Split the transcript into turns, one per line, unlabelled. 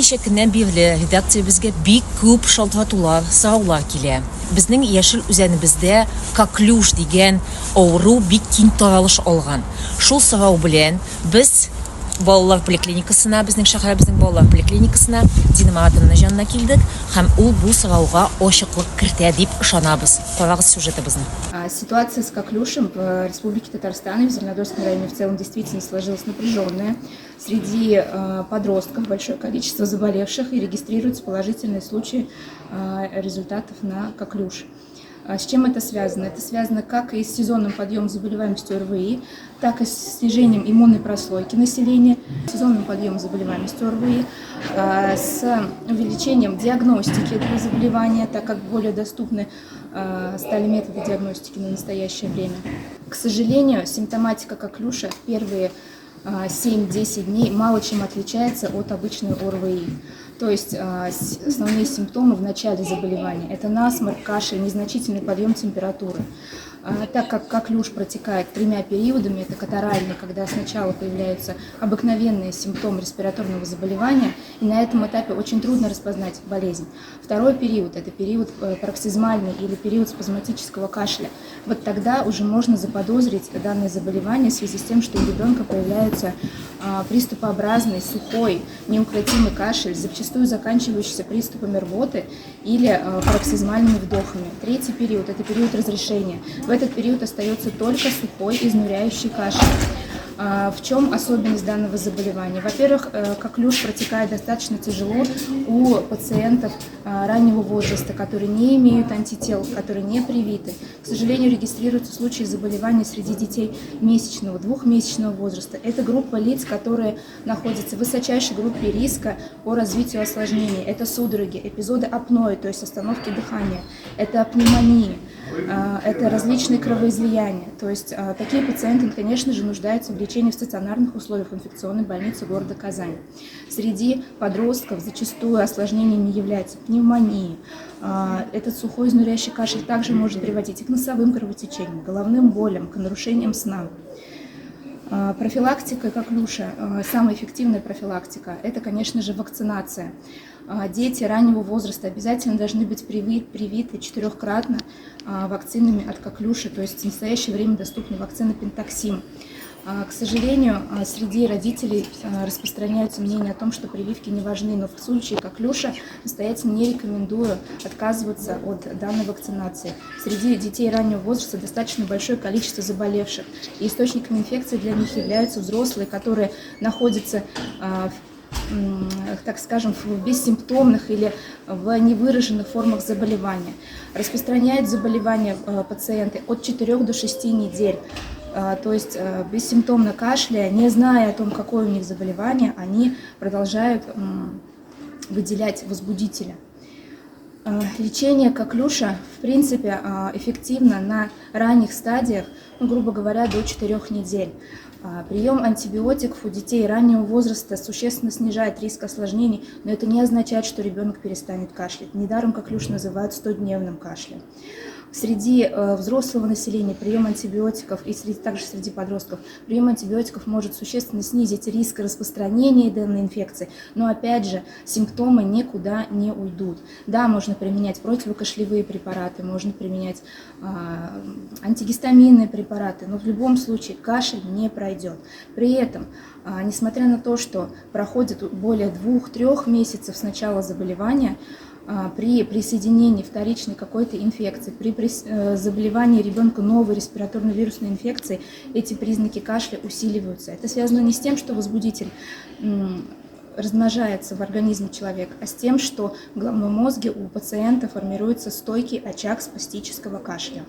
ничә көннән бирле редакциябезгә бик күп шалтыратулар, сораулар килә. Безнең яшел үзәнебездә коклюш дигән авыру бик киң таралыш алган. Шул сорау белән без балалар поликлиникасына, безнең шәһәребезнең балалар поликлиникасына Дина Маратовна җанына килдек һәм ул бу сорауга ачыклык кертә дип ышанабыз. Карагыз сюжетыбызны.
Ситуация с коклюшем в Республике Татарстан и в Зеленодольском районе в целом действительно сложилась напряженная. Среди подростков большое количество заболевших и регистрируются положительные случаи результатов на коклюш. С чем это связано? Это связано как и с сезонным подъемом заболеваемости ОРВИ, так и с снижением иммунной прослойки населения, сезонным подъемом заболеваемости ОРВИ, с увеличением диагностики этого заболевания, так как более доступны стали методы диагностики на настоящее время. К сожалению, симптоматика коклюша в первые 7-10 дней мало чем отличается от обычной ОРВИ. То есть основные симптомы в начале заболевания – это насморк, кашель, незначительный подъем температуры. Так как коклюш протекает тремя периодами, это катаральный, когда сначала появляются обыкновенные симптомы респираторного заболевания, и на этом этапе очень трудно распознать болезнь. Второй период – это период пароксизмальный или период спазматического кашля. Вот тогда уже можно заподозрить данное заболевание в связи с тем, что у ребенка появляется приступообразный, сухой, неукротимый кашель, зачастую заканчивающийся приступами рвоты или пароксизмальными вдохами. Третий период – это период разрешения. В этот период остается только сухой, изнуряющий кашель. В чем особенность данного заболевания? Во-первых, коклюш протекает достаточно тяжело у пациентов раннего возраста, которые не имеют антител, которые не привиты. К сожалению, регистрируются случаи заболевания среди детей месячного, двухмесячного возраста. Это группа лиц, которые находятся в высочайшей группе риска по развитию осложнений. Это судороги, эпизоды апноэ, то есть остановки дыхания, это пневмонии. Это различные кровоизлияния. То есть такие пациенты, конечно же, нуждаются в лечении в стационарных условиях инфекционной больницы города Казань. Среди подростков зачастую осложнениями являются пневмонии. Этот сухой изнуряющий кашель также может приводить и к носовым кровотечениям, головным болям, к нарушениям сна. Профилактика коклюша, самая эффективная профилактика – это, конечно же, вакцинация. Дети раннего возраста обязательно должны быть привиты 4-кратно вакцинами от коклюша, то есть в настоящее время доступна вакцина Пентаксим. К сожалению, среди родителей распространяются мнения о том, что прививки не важны, но в случае коклюша настоятельно не рекомендую отказываться от данной вакцинации. Среди детей раннего возраста достаточно большое количество заболевших, и источниками инфекции для них являются взрослые, которые находятся так скажем, в бессимптомных или в невыраженных формах заболевания. Распространяют заболевания пациенты от 4 до 6 недель. То есть бессимптомно кашляя, не зная о том, какое у них заболевание, они продолжают выделять возбудители. Лечение коклюша, в принципе, эффективно на ранних стадиях, грубо говоря, до 4 недель. Прием антибиотиков у детей раннего возраста существенно снижает риск осложнений, но это не означает, что ребенок перестанет кашлять. Недаром коклюш называют 100-дневным кашлем. Среди взрослого населения прием антибиотиков и также среди подростков прием антибиотиков может существенно снизить риск распространения данной инфекции, но опять же симптомы никуда не уйдут. Да, можно применять противокашлевые препараты, можно применять антигистаминные препараты, но в любом случае кашель не пройдет. При этом, несмотря на то, что проходит более 2-3 месяцев с начала заболевания, при присоединении вторичной какой-то инфекции, при заболевании ребенка новой респираторной вирусной инфекцией, эти признаки кашля усиливаются. Это связано не с тем, что возбудитель размножается в организме человека, а с тем, что в головном мозге у пациента формируется стойкий очаг спастического кашля.